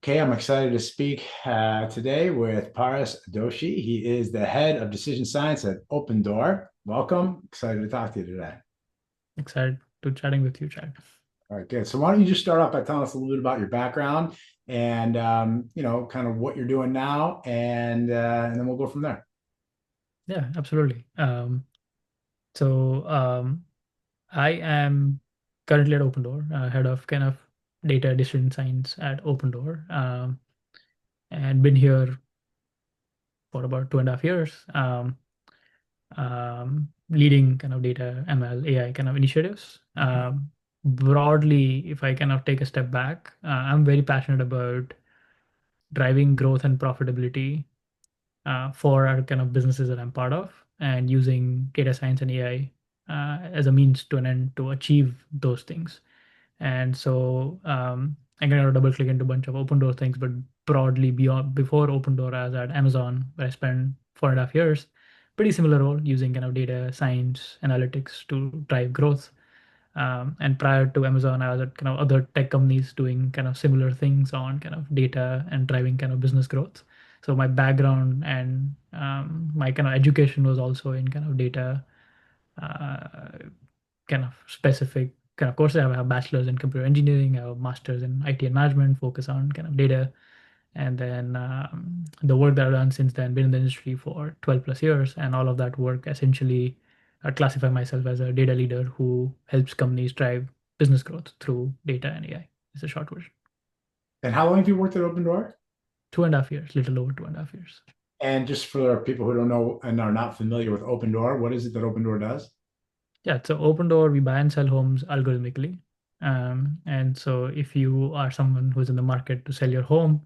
Okay, I'm excited to speak today with Paras Doshi. He is the head of decision science at Opendoor. Welcome. Excited to talk to you today. Excited to chatting with you, Chad. All right, good. So why don't you just start off by telling us a little bit about your background and kind of what you're doing now, and then we'll go from there. Yeah, absolutely. So I am currently at Opendoor, head of kind of data decision science at Opendoor, and been here for about 2.5 years, leading kind of data, ML, AI kind of initiatives. Broadly, if I kind of take a step back, I'm very passionate about driving growth and profitability for our kind of businesses that I'm part of, and using data science and AI as a means to an end to achieve those things. And so I'm going to double click into a bunch of open door things, but broadly beyond before open door, I was at Amazon where I spent 4.5 years. Pretty similar role using kind of data science analytics to drive growth. And prior to Amazon, I was at kind of other tech companies doing kind of similar things on kind of data and driving kind of business growth. So my background and my kind of education was also in kind of data, uh, kind of specific kind of courses. I have a bachelor's in computer engineering, I have a master's in IT and management, focus on kind of data. And then the work that I've done since then, been in the industry for 12 plus years, and all of that work essentially I classify myself as a data leader who helps companies drive business growth through data and AI. It's a short version. And how long have you worked at Opendoor? 2.5 years, little over 2.5 years. And just for people who don't know and are not familiar with Opendoor, what is it that Opendoor does? Yeah, so Opendoor, we buy and sell homes algorithmically. And so if you are someone who's in the market to sell your home,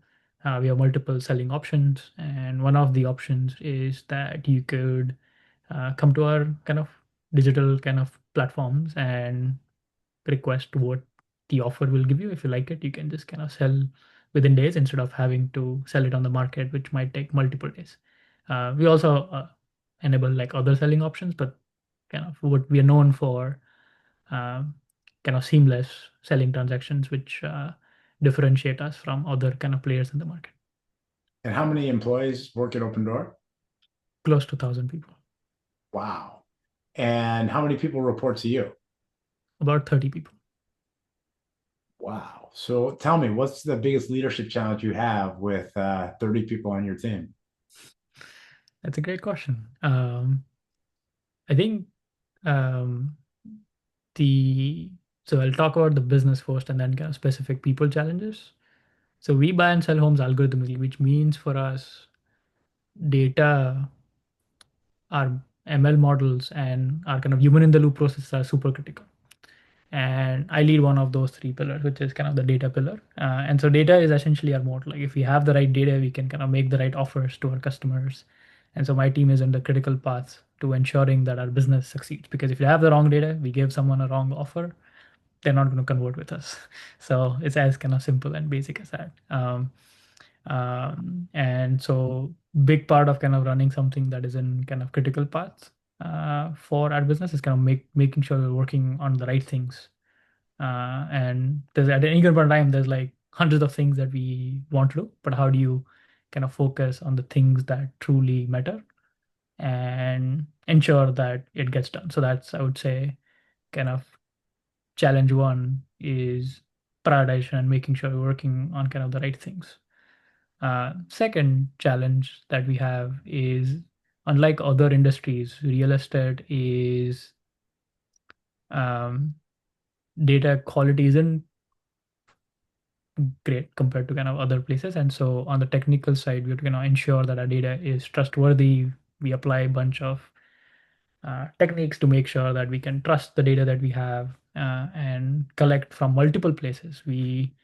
we have multiple selling options. And one of the options is that you could come to our kind of digital kind of platforms and request what the offer will give you. If you like it, you can just kind of sell within days instead of having to sell it on the market, which might take multiple days. We also enable like other selling options, but kind of what we are known for, um, kind of seamless selling transactions, which differentiate us from other kind of players in the market. And how many employees work at Opendoor? Close to 1,000 people, Wow. And how many people report to you? about 30 people. Wow. So tell me, what's the biggest leadership challenge you have with 30 people on your team? That's a great question. I think um, the so I'll talk about the business first and then kind of specific people challenges. So we buy and sell homes algorithmically, which means for us, data, our ML models, and our kind of human in the loop processes are super critical. And I lead one of those three pillars, which is kind of the data pillar. And so data is essentially our moat. Like if we have the right data, we can kind of make the right offers to our customers. And so my team is on the critical path to ensuring that our business succeeds. Because if you have the wrong data, we give someone a wrong offer, they're not going to convert with us. So it's as kind of simple and basic as that. And so big part of kind of running something that is in kind of critical paths for our business is kind of making sure we're working on the right things. And there's at any given point in time, there's like hundreds of things that we want to do, but how do you kind of focus on the things that truly matter and ensure that it gets done? So that's, I would say, kind of challenge one is prioritization and making sure we're working on kind of the right things. Second challenge that we have is, unlike other industries, real estate is, um, data quality isn't great compared to kind of other places. And so on the technical side, we have to kind of ensure that our data is trustworthy. We apply a bunch of techniques to make sure that we can trust the data that we have and collect from multiple places. We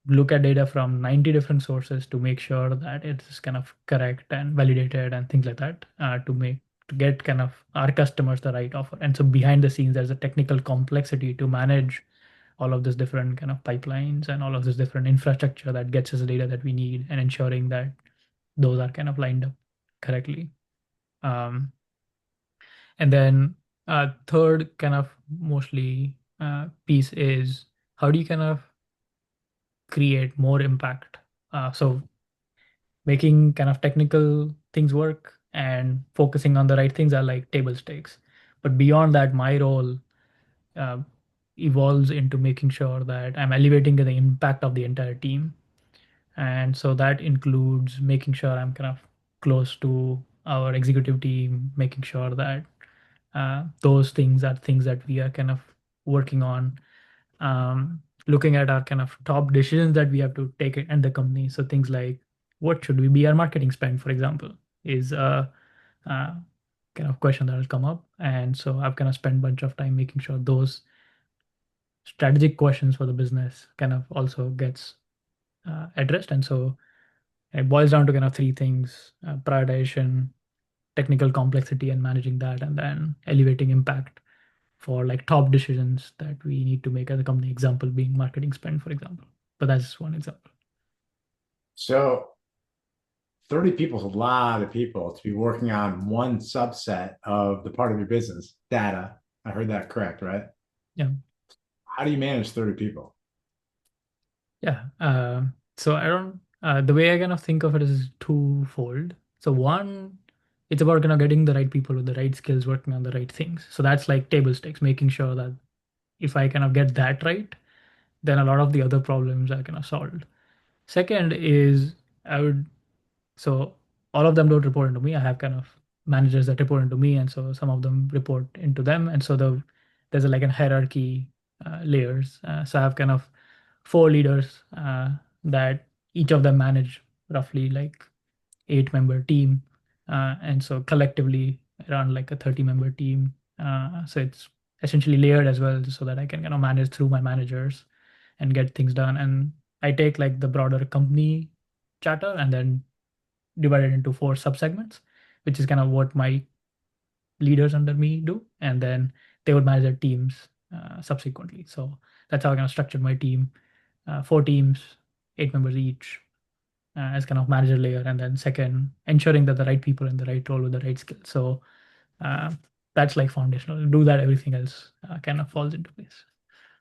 look at data from 90 different sources to make sure that it's kind of correct and validated and things like that, to get kind of our customers the right offer. And so behind the scenes, there's a technical complexity to manage all of this different kind of pipelines and all of this different infrastructure that gets us the data that we need, and ensuring that those are kind of lined up correctly. Um, and then third kind of mostly piece is, how do you kind of create more impact. So making kind of technical things work and focusing on the right things are like table stakes. But beyond that, my role uh, evolves into making sure that I'm elevating the impact of the entire team. And so that includes making sure I'm kind of close to our executive team, making sure that those things are things that we are kind of working on, looking at our kind of top decisions that we have to take in the company. So things like what should we be our marketing spend, for example, is a kind of question that will come up. And so I've kind of spent a bunch of time making sure those strategic questions for the business kind of also gets addressed. And so it boils down to kind of three things: prioritization, technical complexity, and managing that, and then elevating impact for like top decisions that we need to make as a company. Example being marketing spend, for example. But that's just one example. So 30 people is a lot of people to be working on one subset of the part of your business, data. I heard that correct, right? Yeah. How do you manage 30 people? Yeah. So I don't, the way I kind of think of it is twofold. So one, it's about kind of getting the right people with the right skills working on the right things. So that's like table stakes, making sure that if I kind of get that right, then a lot of the other problems are kind of solved. Second is I would, so all of them don't report into me. I have kind of managers that report into me, and so some of them report into them. And so there's a, like a hierarchy layers. So I have kind of four leaders that each of them manage roughly like 8-member team, and so collectively around like a 30-member team. So it's essentially layered as well, so that I can kind of manage through my managers and get things done. And I take like the broader company charter and then divide it into four subsegments, which is kind of what my leaders under me do, and then they would manage their teams subsequently. So that's how I kind of structured my team. Four teams, 8 members each, as kind of manager layer, and then second, ensuring that the right people in the right role with the right skills. So uh, that's like foundational. Do that, everything else kind of falls into place.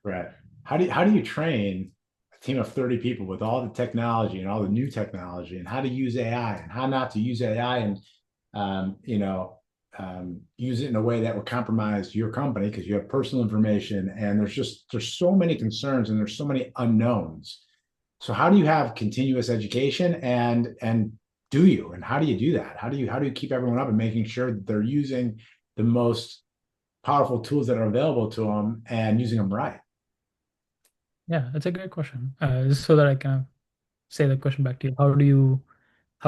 Right. How do you train a team of 30 people with all the technology and all the new technology and how to use AI and how not to use AI and use it in a way that would compromise your company because you have personal information and there's so many concerns and there's so many unknowns. So how do you have continuous education and do you and how do you do that? How do you keep everyone up and making sure that they're using the most powerful tools that are available to them and using them right? Yeah, that's a great question. Just so that I can say the question back to you, how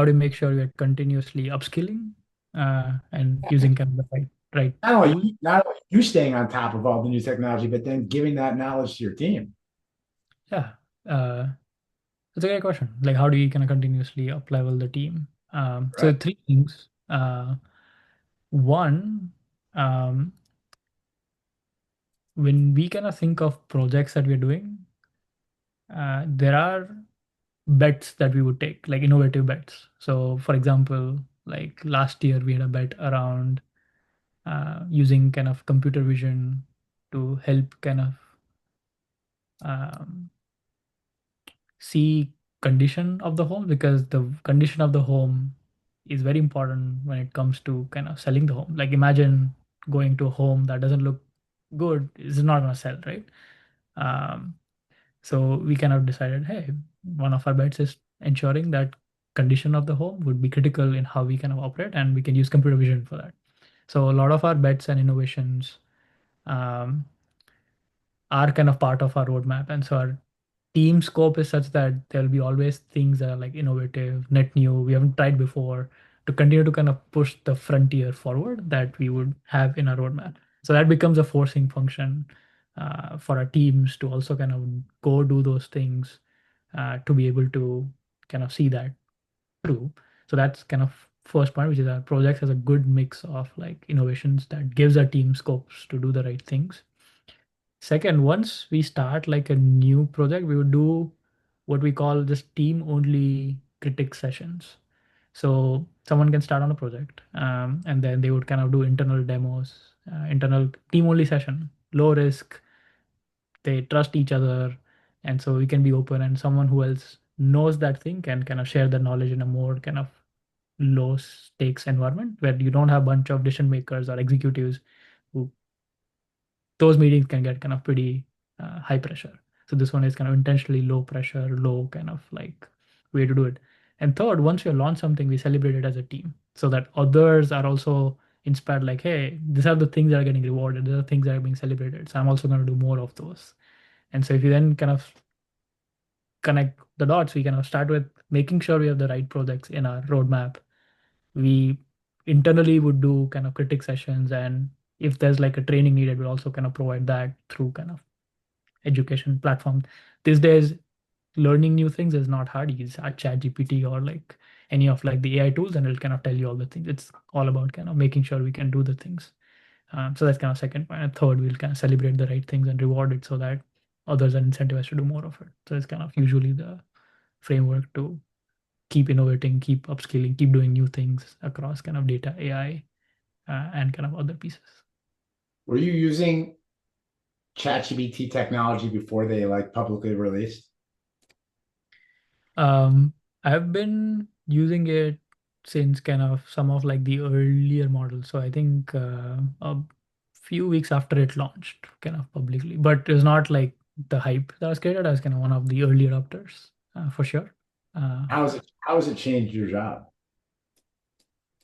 do you make sure you're continuously upskilling and using kind of the right tool? Not only you staying on top of all the new technology, but then giving that knowledge to your team, Yeah, uh, that's a great question. Like, how do you kind of continuously up level the team? So right? three things. One, um, when we kind of think of projects that we're doing, there are bets that we would take, like innovative bets. So, for example, like last year we had a bet around using kind of computer vision to help kind of um, see condition of the home, because the condition of the home is very important when it comes to kind of selling the home. Like imagine going to a home that doesn't look good, it's not going to sell, right? um, so we kind of decided, hey, one of our bets is ensuring that condition of the home would be critical in how we kind of operate, and we can use computer vision for that. So a lot of our bets and innovations um, are kind of part of our roadmap. And so our team scope is such that there'll be always things that are like innovative, net new, we haven't tried before, to continue to kind of push the frontier forward that we would have in our roadmap. So that becomes a forcing function for our teams to also kind of go do those things to be able to kind of see that through. So that's kind of first point, which is our projects has a good mix of like innovations that gives our team scopes to do the right things. Second, once we start like a new project, we would do what we call just team only critic sessions. So someone can start on a project, and then they would kind of do internal demos, internal team only session, low risk, they trust each other, And so we can be open, and someone who else knows that thing can kind of share the knowledge in a more kind of low stakes environment where you don't have a bunch of decision makers or executives who those meetings can get kind of pretty high pressure. So this one is kind of intentionally low pressure, low kind of like way to do it. And third, once we launch something, we celebrate it as a team so that others are also inspired, like, hey, these are the things that are getting rewarded, these are things that are being celebrated. So I'm also going to do more of those. And so if you then kind of connect the dots, we kind of start with making sure we have the right projects in our roadmap. We internally would do kind of critic sessions, and if there's like a training needed, we'll also kind of provide that through kind of education platform. These days, learning new things is not hard. You use chat GPT or like any of like the AI tools, and it'll kind of tell you all the things. It's all about kind of making sure we can do the things. So that's kind of second point. And third, we'll kind of celebrate the right things and reward it so that others are incentivized to do more of it. So it's kind of usually the framework to keep innovating, keep upskilling, keep doing new things across kind of data, AI, and kind of other pieces. Were you using ChatGPT technology before they like publicly released? Um, I've been using it since kind of some of like the earlier models. So I think a few weeks after it launched, kind of publicly, but it was not like the hype that was created. I was kind of one of the early adopters for sure. Uh, How has it changed your job?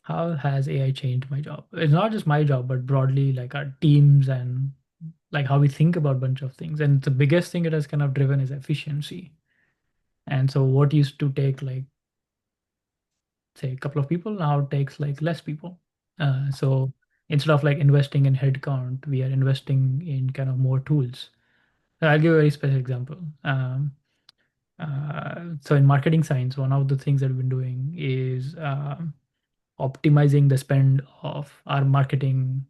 how has AI changed my job? It's not just my job, but broadly like our teams and like how we think about bunch of things. And the biggest thing it has kind of driven is efficiency. And so what used to take like say a couple of people now it takes like less people. So instead of like investing in headcount, we are investing in kind of more tools. So I'll give a very specific example. So in marketing science, one of the things that we've been doing is optimizing the spend of our marketing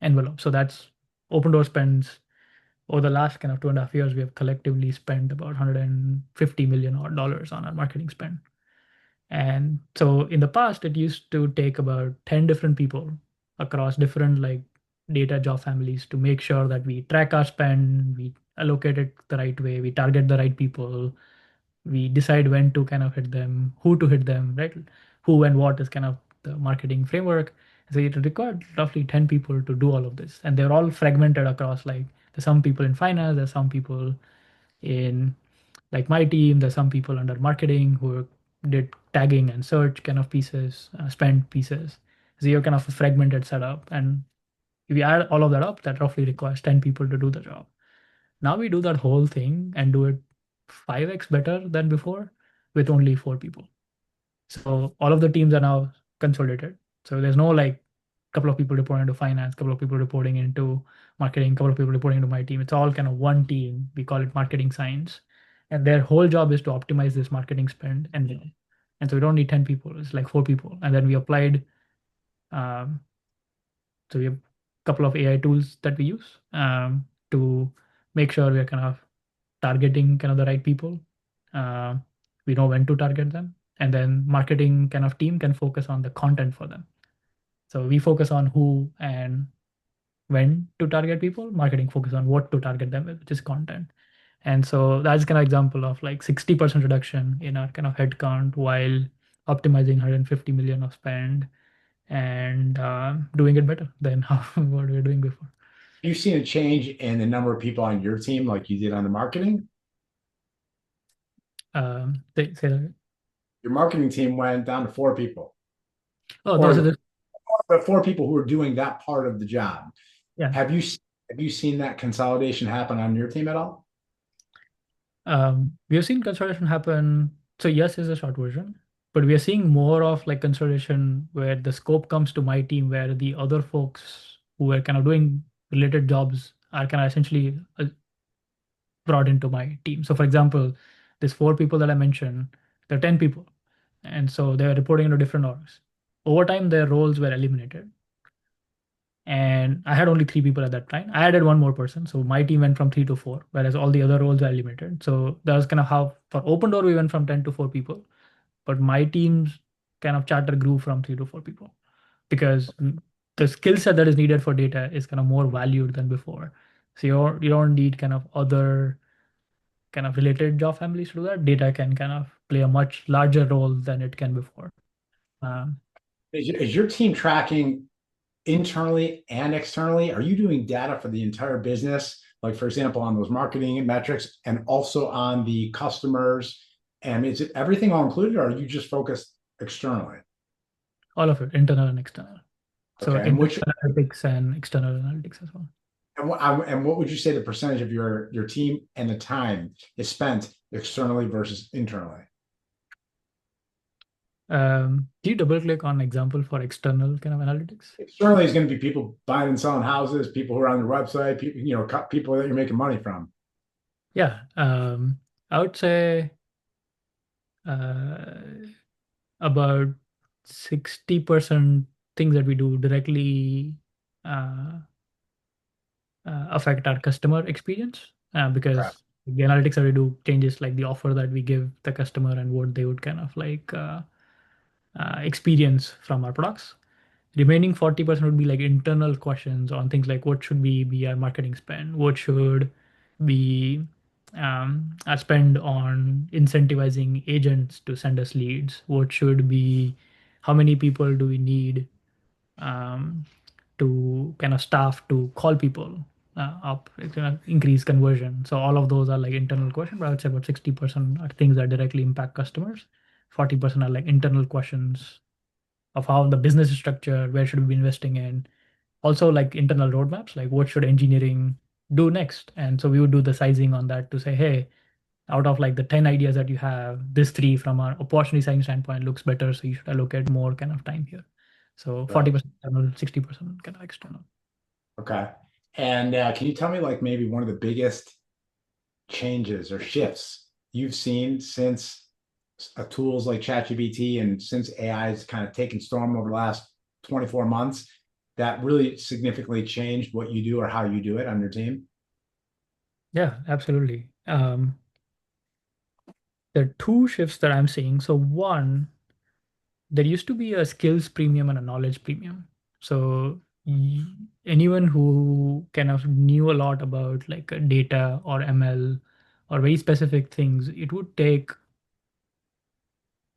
envelope. So that's Opendoor spends over the last kind of 2.5 years, we have collectively spent about 150 million odd dollars on our marketing spend. And so in the past, it used to take about 10 different people across different like data job families to make sure that we track our spend, we allocate it the right way, we target the right people, we decide when to kind of hit them, who to hit them, right? Who and what is kind of the marketing framework. So it required roughly 10 people to do all of this. And they're all fragmented across like there's some people in finance, there's some people in like my team, there's some people under marketing who did tagging and search kind of pieces, spend pieces. So you're kind of a fragmented setup. And if you add all of that up, that roughly requires 10 people to do the job. Now we do that whole thing and do it 5x better than before with only 4 people. So all of the teams are now consolidated. So there's no like couple of people reporting into finance, couple of people reporting into marketing, couple of people reporting into my team. It's all kind of one team. We call it marketing science. And their whole job is to optimize this marketing spend. And so we don't need 10 people, it's like 4 people. And then we applied, um, so we have a couple of AI tools that we use to make sure we're kind of targeting kind of the right people. Uh, we know when to target them. And then marketing kind of team can focus on the content for them. So we focus on who and when to target people. Marketing focus on what to target them with, which is content. And so that's kind of example of like 60% reduction in our kind of headcount while optimizing 150 million of spend and doing it better than how what we were doing before. You seen a change in the number of people on your team like you did on the marketing? Say that. Your marketing team went down to 4 people, Oh, no, so or this, but 4 people who are doing that part of the job. yeah. Have you have you seen that consolidation happen on your team at all? We have seen consolidation happen. So yes is a short version, but we are seeing more of like consolidation where the scope comes to my team, where the other folks who are kind of doing related jobs are kind of essentially brought into my team. So for example, these 4 people that I mentioned, there are 10 people. And so they are reporting into different orgs. Over time, their roles were eliminated. And I had only 3 people at that time. I added one more person. So my team went from 3 to 4, whereas all the other roles were eliminated. So that was kind of how for Opendoor, we went from 10 to 4 people. But my team's kind of charter grew from 3 to 4 people because the skill set that is needed for data is kind of more valued than before. So you don't need kind of other kind of related job families to do that, data can kind of play a much larger role than it can before. Um, Is your team tracking internally and externally? Are you doing data for the entire business? Like, for example, on those marketing metrics and also on the customers? And is it everything all included, or are you just focused externally? all of it, internal and external. So Okay. And internal which analytics and external analytics as well. and what would you say the percentage of your team and the time is spent externally versus internally? Do you double click on example for external kind of analytics? Externally is going to be people buying and selling houses, people who are on your website, people, people that you're making money from. Yeah, I would say uh, about 60% things that we do directly uh, affect our customer experience Okay. because the analytics that we do changes like the offer that we give the customer and what they would kind of like experience from our products. Remaining 40% would be like internal questions on things like what should be our marketing spend, what should be our spend on incentivizing agents to send us leads, what should be, how many people do we need um, to kind of staff to call people up, it's gonna increase conversion. So all of those are like internal questions, but I would say about 60% are things that directly impact customers. 40% are like internal questions of how the business is structured, where should we be investing in. Also like internal roadmaps, like what should engineering do next? And so we would do the sizing on that to say, hey, out of like the 10 ideas that you have, this three from our opportunity sizing standpoint looks better. So you should allocate more kind of time here. So Right. 40% internal, 60% kind of external. Okay. And can you tell me like maybe one of the biggest changes or shifts you've seen since tools like ChatGPT and since AI has kind of taken storm over the last 24 months that really significantly changed what you do or how you do it on your team? Yeah, absolutely. There are two shifts that I'm seeing. So one, there used to be a skills premium and a knowledge premium. So anyone who kind of knew a lot about like data or ML or very specific things, it would take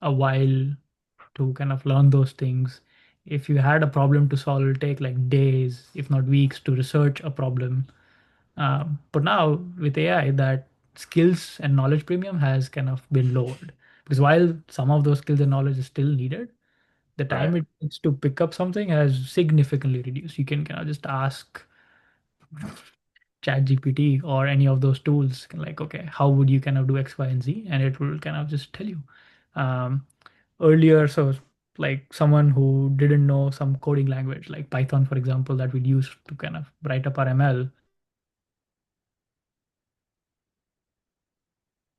a while to kind of learn those things. If you had a problem to solve, it'll take like days, if not weeks, to research a problem. But now with AI, that skills and knowledge premium has kind of been lowered because while some of those skills and knowledge is still needed, the Right. time it takes to pick up something has significantly reduced. You can kind of just ask ChatGPT or any of those tools, like, okay, how would you kind of do X, Y, and Z? And it will kind of just tell you. Um, Earlier, so like someone who didn't know some coding language, like Python, for example, that we'd use to kind of write up our ML,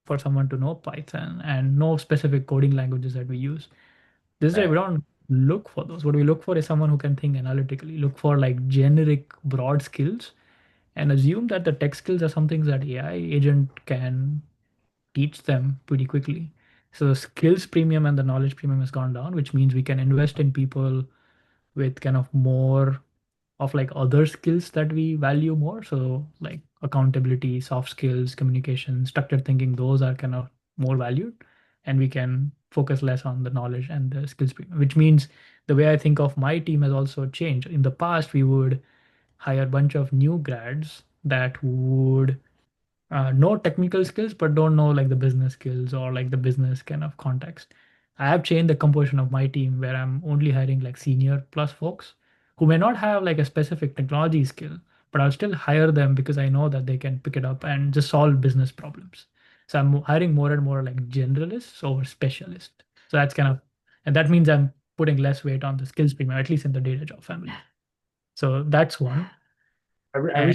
for someone to know Python and know specific coding languages that we use. This day, we Right. don't look for those. What we look for is someone who can think analytically, look for like generic, broad skills, and assume that the tech skills are something that AI agent can teach them pretty quickly. So the skills premium and the knowledge premium has gone down, which means we can invest in people with kind of more of like other skills that we value more. So like accountability, soft skills, communication, structured thinking, those are kind of more valued. And we can focus less on the knowledge and the skills, which means the way I think of my team has also changed. In the past, we would hire a bunch of new grads that would know technical skills but don't know like the business skills or like the business kind of context. I have changed the composition of my team where I'm only hiring like senior plus folks who may not have like a specific technology skill, but I'll still hire them because I know that they can pick it up and just solve business problems. So I'm hiring more and more like generalists over specialists. So that's kind of, and that means I'm putting less weight on the skills premium, at least in the data job family. So that's one. And I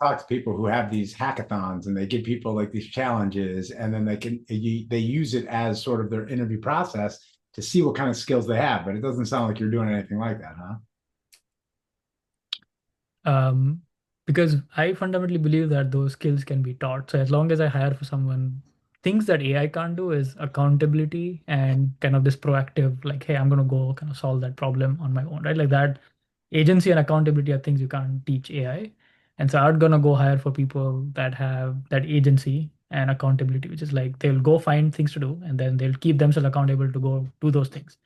talk to people who have these hackathons and they give people like these challenges and then they use it as sort of their interview process to see what kind of skills they have. But it doesn't sound like you're doing anything like that, huh? um, because I fundamentally believe that those skills can be taught. So as long as I hire for someone, things that AI can't do is accountability and kind of this proactive, like, hey, I'm gonna go kind of solve that problem on my own, right? Like that agency and accountability are things you can't teach AI. And so I'm gonna go hire for people that have that agency and accountability, which is like they'll go find things to do and then they'll keep themselves accountable to go do those things.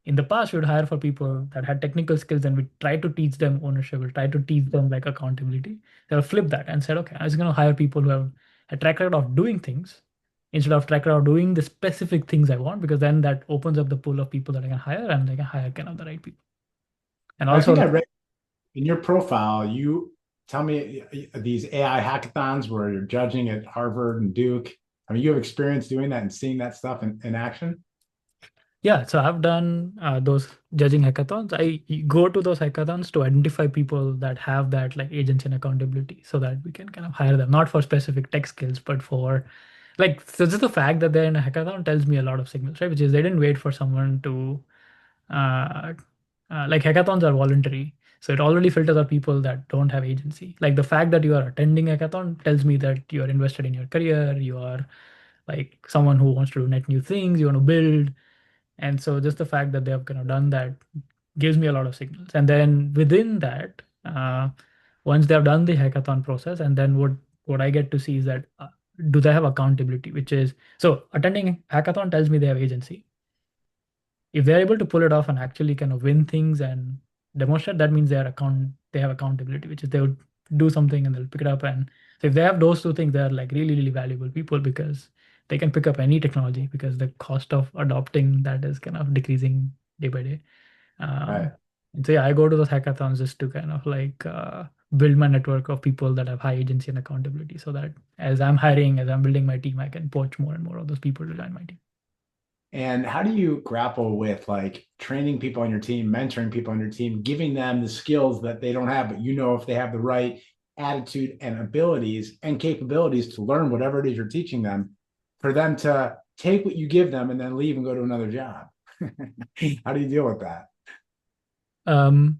In the past, we would hire for people that had technical skills and we try to teach them ownership, we try to teach them like accountability. They'll flip that and said, okay, I was going to hire people who have a track record of doing things instead of track record of doing the specific things I want, because then that opens up the pool of people that I can hire and they can hire kind of the right people. And I think also, I read in your profile, you tell me these AI hackathons where you're judging at Harvard and Duke. I mean, you have experience doing that and seeing that stuff in action. yeah, so I've done those judging hackathons. I go to those hackathons to identify people that have that like agency and accountability so that we can kind of hire them, not for specific tech skills, but for like, so just the fact that they're in a hackathon tells me a lot of signals, right? Which is they didn't wait for someone to, uh, like hackathons are voluntary. So it already filters out people that don't have agency. Like the fact that you are attending hackathon tells me that you are invested in your career, you are like someone who wants to do net new things, you want to build, and so just the fact that they have kind of done that gives me a lot of signals. And then within that, once they have done the hackathon process, and then what I get to see is that do they have accountability, which is so attending hackathon tells me they have agency. If they're able to pull it off and actually kind of win things and demonstrate, that means they have accountability, which is they would do something and they'll pick it up. And so if they have those two things, they're like really, really valuable people because they can pick up any technology because the cost of adopting that is kind of decreasing day by day. Right. And so yeah, I go to those hackathons just to kind of like build my network of people that have high agency and accountability so that as I'm hiring, as I'm building my team, I can poach more and more of those people to join my team. And how do you grapple with like training people on your team, mentoring people on your team, giving them the skills that they don't have, but you know if they have the right attitude and abilities and capabilities to learn whatever it is you're teaching them, for them to take what you give them and then leave and go to another job? How do you deal with that? Um,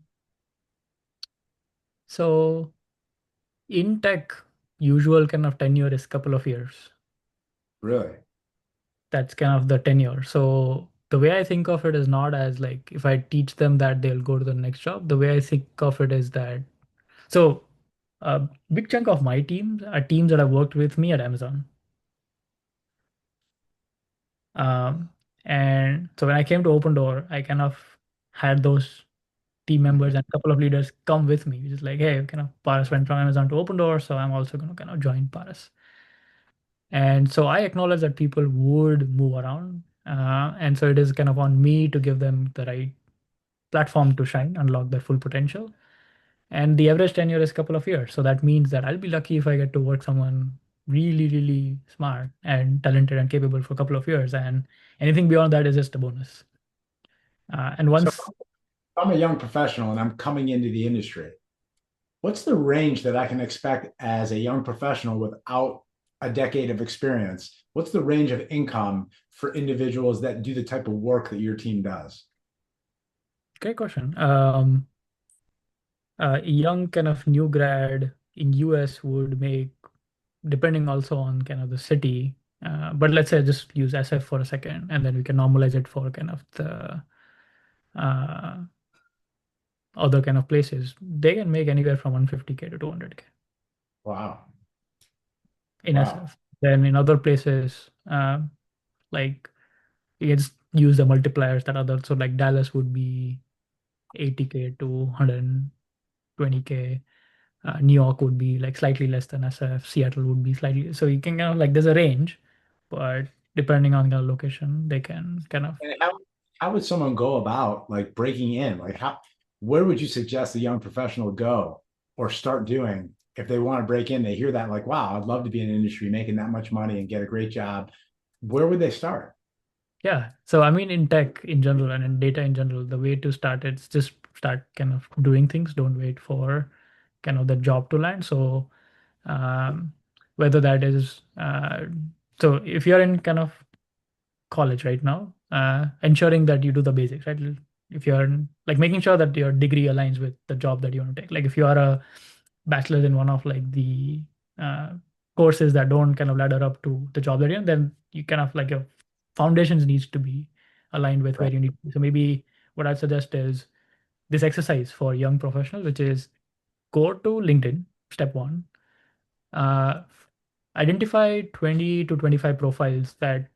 so in tech, usual kind of tenure is couple of years. Really? That's kind of the tenure. So the way I think of it is not as like if I teach them that they'll go to the next job. The way I think of it is that so a big chunk of my teams are teams that have worked with me at Amazon. Um, and so when I came to Opendoor, I kind of had those team members and a couple of leaders come with me, which is like, hey, kind of Paras went from Amazon to Opendoor, so I'm also going to kind of join Paras. And so I acknowledge that people would move around. And so it is kind of on me to give them the right platform to shine, unlock their full potential. And the average tenure is a couple of years. So that means that I'll be lucky if I get to work someone really, really smart and talented and capable for a couple of years. And anything beyond that is just a bonus. And So once, if I'm a young professional and I'm coming into the industry. What's the range that I can expect as a young professional without a decade of experience? What's the range of income for individuals that do the type of work that your team does? great question. A young kind of new grad in US would make, depending also on kind of the city, but let's say just use SF for a second, and then we can normalize it for kind of the uh, other kind of places. They can make anywhere from 150K to 200K Wow. in Wow. SF. Then in other places, like you can just use the multipliers that other, so like Dallas would be 80K to 120K. New York would be like slightly less than SF. Seattle would be slightly. So you can kind of like there's a range, but depending on the location, they can kind of. And how would someone go about like breaking in? Like where would you suggest a young professional go or start doing if they want to break in? They hear that like, wow, I'd love to be in an industry making that much money and get a great job. Where would they start? Yeah. So I mean, in tech in general and in data in general, the way to start it's just start kind of doing things. Don't wait for kind of the job to land. So um, whether that is so if you're in kind of college right now, ensuring that you do the basics, right? If you're like making sure that your degree aligns with the job that you want to take. Like if you are a bachelor's in one of like the uh, courses that don't kind of ladder up to the job that you're in, then you kind of like your foundations needs to be aligned with where Right. you need to be. So maybe what I'd suggest is this exercise for young professionals, which is go to LinkedIn, step one. Uh, Identify 20 to 25 profiles that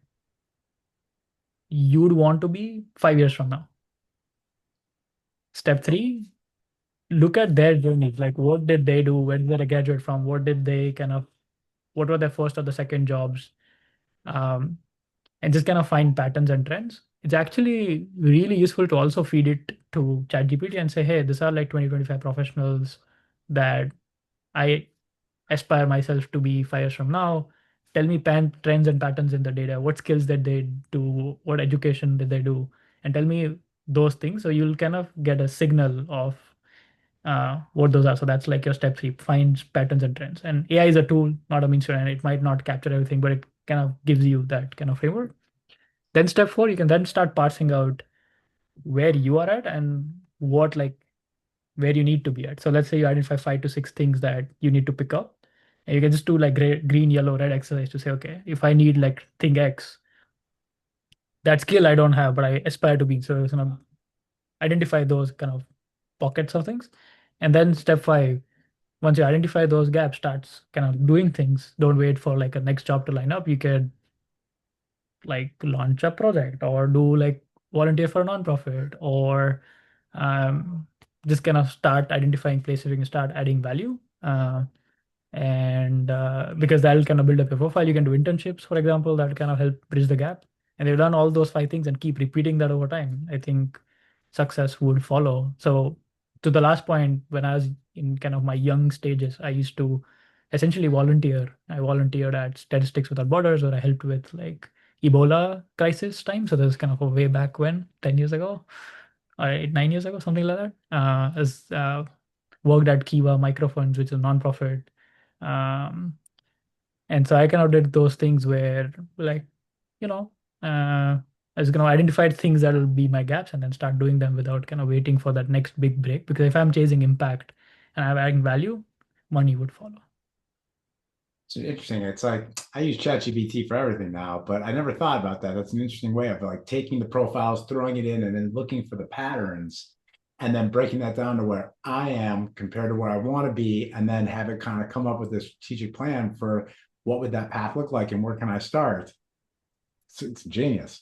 you'd want to be 5 years from now. Step three, look at their journeys. Like what did they do? Where did they graduate from? What did they what were their first or the second jobs? Um, and just kind of find patterns and trends. It's actually really useful to also feed it to ChatGPT and say, hey, these are like 2025 professionals that I aspire myself to be 5 years from now. Tell me trends and patterns in the data. What skills did they do? What education did they do? And tell me those things. So you'll kind of get a signal of what those are. So that's like your step three, finds patterns and trends. And AI is a tool, not a means to end. It might not capture everything, but it kind of gives you that kind of framework. Then step four, you can then start parsing out where you are at and what like where you need to be at. So let's say you identify 5 to 6 things that you need to pick up. And you can just do like green, yellow, red exercise to say, okay, if I need like thing X, that skill I don't have, but I aspire to be. So it's gonna identify those kind of pockets of things. And then step five, once you identify those gaps, starts kind of doing things. Don't wait for like a next job to line up. You can like launch a project or do like volunteer for a nonprofit or um, just kind of start identifying places where you can start adding value. And because that'll kind of build up your profile, you can do internships, for example, that kind of help bridge the gap. And they've done all those 5 things and keep repeating that over time. I think success would follow. So to the last point, when I was in kind of my young stages, I used to essentially volunteer. I volunteered at Statistics Without Borders, or I helped with like Ebola crisis time. So there's kind of a way back when, 10 years ago, or 9 years ago, something like that. As worked at Kiva Microfunds, which is a nonprofit. Um, and so I kind of did those things where, like, you know, I was going to identify things that will be my gaps and then start doing them without kind of waiting for that next big break. Because if I'm chasing impact and I'm adding value, money would follow. It's interesting. It's like I use ChatGPT for everything now, but I never thought about that. That's an interesting way of like taking the profiles, throwing it in, and then looking for the patterns, and then breaking that down to where I am compared to where I want to be, and then have it kind of come up with a strategic plan for what would that path look like and where can I start. It's genius.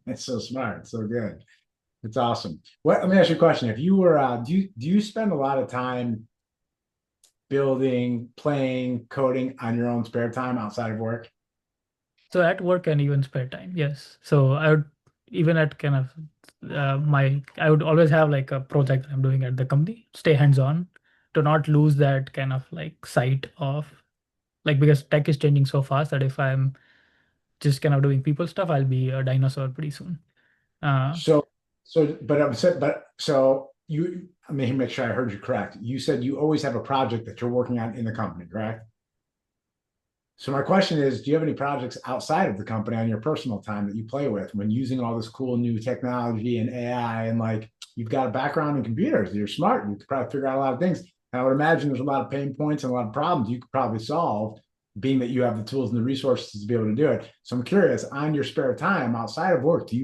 It's so smart, so good. It's awesome. Let me ask you a question. If you were, do you spend a lot of time building, playing, coding on your own spare time outside of work? So at work and even spare time, yes. So I would, even at kind of I would always have like a project that I'm doing at the company, stay hands-on to not lose that kind of like sight of like, because tech is changing so fast that if I'm just kind of doing people stuff, I'll be a dinosaur pretty soon. Uh, So, but I'm saying, but so you, I mean, make sure I heard you correct. You said you always have a project that you're working on in the company, correct? So my question is, do you have any projects outside of the company on your personal time that you play with when using all this cool new technology and AI and like you've got a background in computers, you're smart, you could probably figure out a lot of things. And I would imagine there's a lot of pain points and a lot of problems you could probably solve, being that you have the tools and the resources to be able to do it. So I'm curious, on your spare time outside of work, do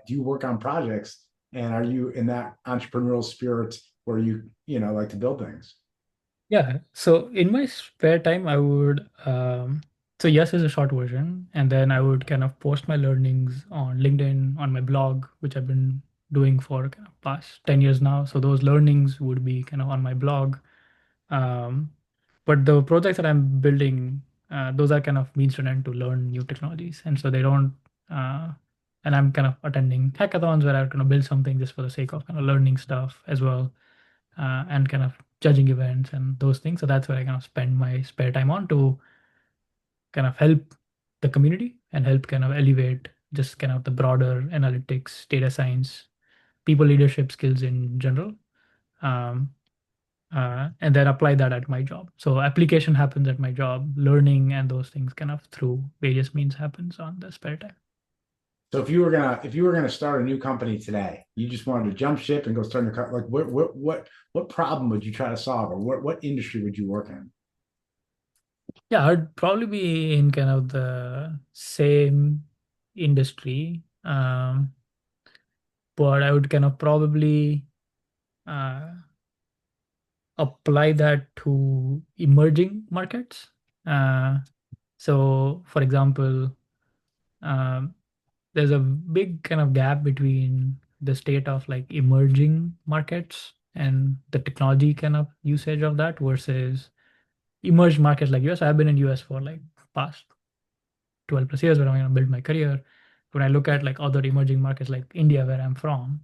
you work on projects and are you in that entrepreneurial spirit where you like to build things? yeah. So in my spare time, I would so yes is a short version, and then I would kind of post my learnings on LinkedIn, on my blog, which I've been doing for kind of past 10 years now. So those learnings would be kind of on my blog. Um, but the projects that I'm building, those are kind of means to an end to learn new technologies, and so they don't. Uh, and I'm kind of attending hackathons where I'm going to build something just for the sake of kind of learning stuff as well, and kind of judging events and those things. So that's where I kind of spend my spare time on to kind of help the community and help kind of elevate just kind of the broader analytics, data science, people leadership skills in general. Um, and then apply that at my job. So application happens at my job, learning and those things kind of through various means happens on the spare time. So if you were gonna start a new company today, you just wanted to jump ship and go start a new company, like what problem would you try to solve, or what industry would you work in? Yeah, I'd probably be in kind of the same industry, but I would kind of probably uh, apply that to emerging markets. So, for example, um, there's a big kind of gap between the state of like emerging markets and the technology kind of usage of that versus emerged markets like US. I've been in US for like past 12 plus years where I'm going to build my career. When I look at like other emerging markets like India, where I'm from,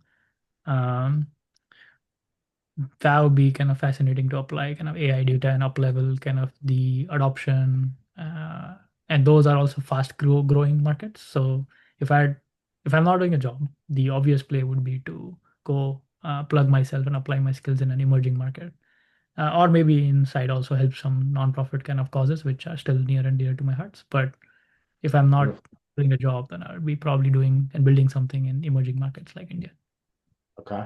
um, that would be kind of fascinating to apply kind of AI data and up level kind of the adoption. And those are also growing markets. So if I if I'm not doing a job, the obvious play would be to go plug myself and apply my skills in an emerging market. Or maybe inside also help some nonprofit kind of causes which are still near and dear to my hearts. But if I'm not doing a job, then I'll be probably doing and building something in emerging markets like India. Okay.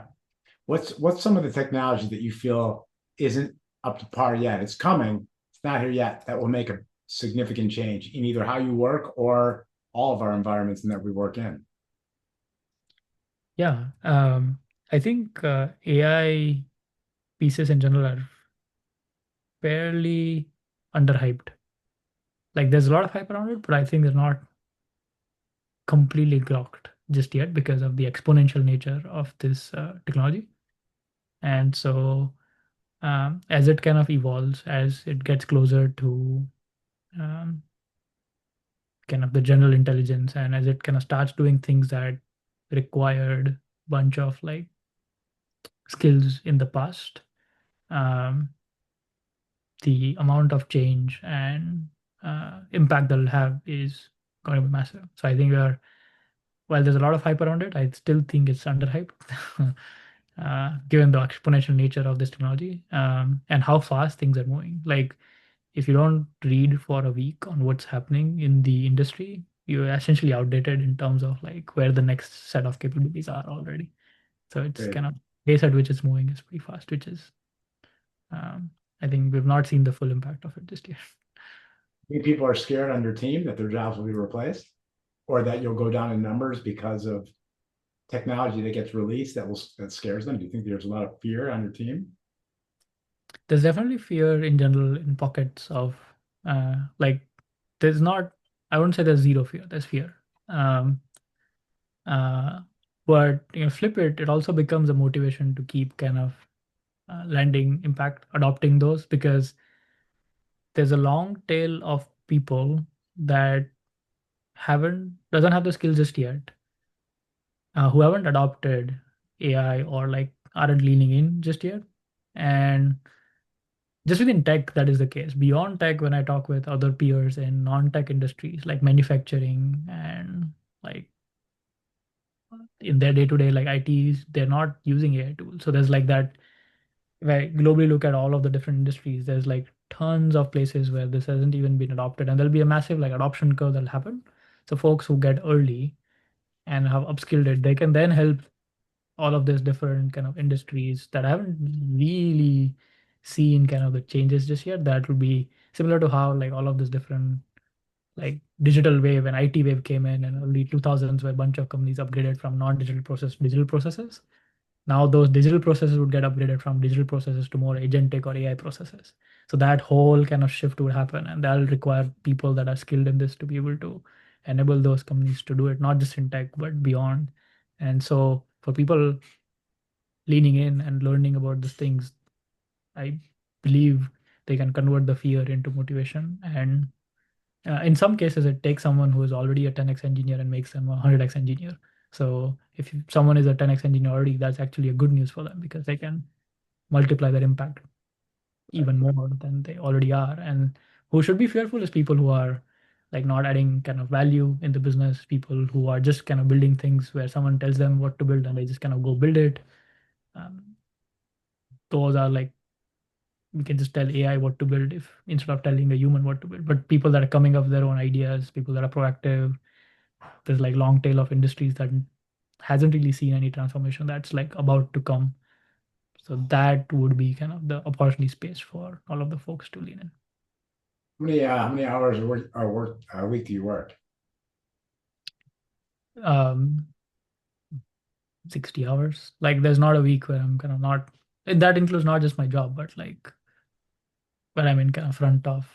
What's some of the technology that you feel isn't up to par yet? It's coming, it's not here yet, that will make a significant change in either how you work or all of our environments and that we work in. Yeah, I think AI pieces in general are fairly underhyped. Like there's a lot of hype around it, but I think they're not completely grokked just yet because of the exponential nature of this technology. And so as it kind of evolves, as it gets closer to um, kind of the general intelligence, and as it kind of starts doing things that required bunch of like skills in the past, um, the amount of change and impact that will have is going to be massive. So I think while there's a lot of hype around it, I still think it's underhyped, given the exponential nature of this technology and how fast things are moving. Like if you don't read for a week on what's happening in the industry, you're essentially outdated in terms of like where the next set of capabilities are already. So it's Great. kind of pace at which it's moving is pretty fast, which is um, I think we've not seen the full impact of it just yet. I think people are scared on your team that their jobs will be replaced or that you'll go down in numbers because of technology that gets released that scares them. Do you think there's a lot of fear on your team? There's definitely fear in general in pockets of like there's not I wouldn't say there's zero fear, there's fear. Um, uh, but flip it, it also becomes a motivation to keep kind of landing impact, adopting those because there's a long tail of people that haven't doesn't have the skills just yet, who haven't adopted AI or like aren't leaning in just yet. And just within tech, that is the case. Beyond tech, when I talk with other peers in non-tech industries like manufacturing and like in their day-to-day like ITs, they're not using AI tools. So there's like that. If I globally look at all of the different industries, there's like tons of places where this hasn't even been adopted, and there'll be a massive like adoption curve that'll happen. So folks who get early and have upskilled it, they can then help all of these different kind of industries that haven't really seen kind of the changes just yet. That will be similar to how like all of this different like digital wave and IT wave came in early 2000s where a bunch of companies upgraded from non-digital process to digital processes. Now those digital processes would get upgraded from digital processes to more agentic or AI processes. So that whole kind of shift would happen, and that'll require people that are skilled in this to be able to enable those companies to do it, not just in tech but beyond. And so for people leaning in and learning about these things, I believe they can convert the fear into motivation. And in some cases, it takes someone who is already a 10x engineer and makes them a 100x engineer. So if someone is a 10x engineer already, that's actually a good news for them because they can multiply their impact even more than they already are. And who should be fearful is people who are like not adding kind of value in the business, people who are just kind of building things where someone tells them what to build and they just kind of go build it. Um, those are like we can just tell AI what to build if instead of telling a human what to build. But people that are coming up with their own ideas, people that are proactive, there's like long tail of industries that hasn't really seen any transformation that's like about to come. So that would be kind of the opportunity space for all of the folks to lean in. How many hours a work a week do you work? Um, 60 hours. Like there's not a week where I'm kind of not, and that includes not just my job, but like where I'm in kind of front of.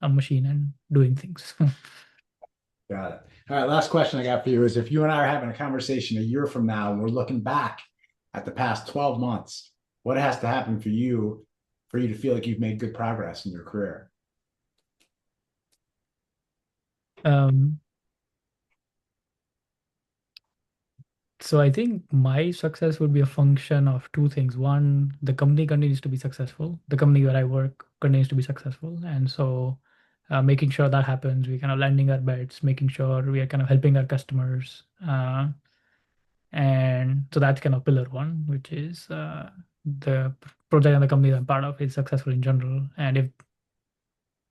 a machine and doing things. Got it. All right, last question I got for you is if you and I are having a conversation a year from now and we're looking back at the past 12 months, what has to happen for you to feel like you've made good progress in your career? um, so I think my success would be a function of two things. One, the company continues to be successful. The company where I work continues to be successful, and so making sure that happens, we kind of landing our bets, making sure we are kind of helping our customers. And so that's kind of pillar one, which is the project and the company that I'm part of is successful in general. And if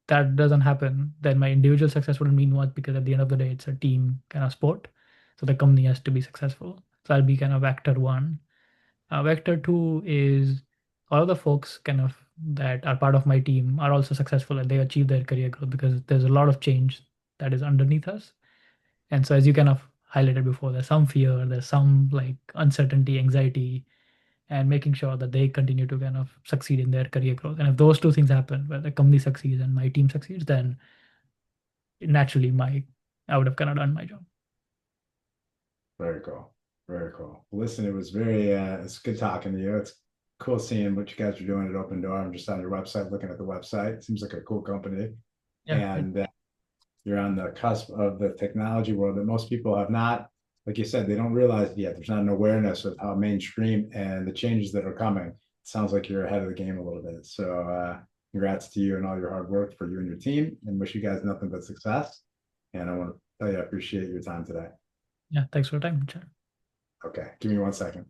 that doesn't happen, then my individual success wouldn't mean much because at the end of the day, it's a team kind of sport. So the company has to be successful. So I'll be kind of vector one. Vector two is all of the folks kind of that are part of my team are also successful and they achieve their career growth because there's a lot of change that is underneath us. And so as you kind of highlighted before, there's some fear, there's some like uncertainty, anxiety, and making sure that they continue to kind of succeed in their career growth. And if those two things happen, where the company succeeds and my team succeeds, then naturally my I would have kind of done my job. Very cool. Very cool. Listen, it was it's good talking to you. It's cool seeing what you guys are doing at Opendoor. I'm just on your website, looking at the website. It seems like a cool company. Yeah, And you're on the cusp of the technology world that most people have not, like you said, they don't realize it yet. There's not an awareness of how mainstream and the changes that are coming. It sounds like you're ahead of the game a little bit. So congrats to you and all your hard work for you and your team, and wish you guys nothing but success. And I want to tell you I appreciate your time today. yeah. Thanks for your time. Okay, give me 1 second.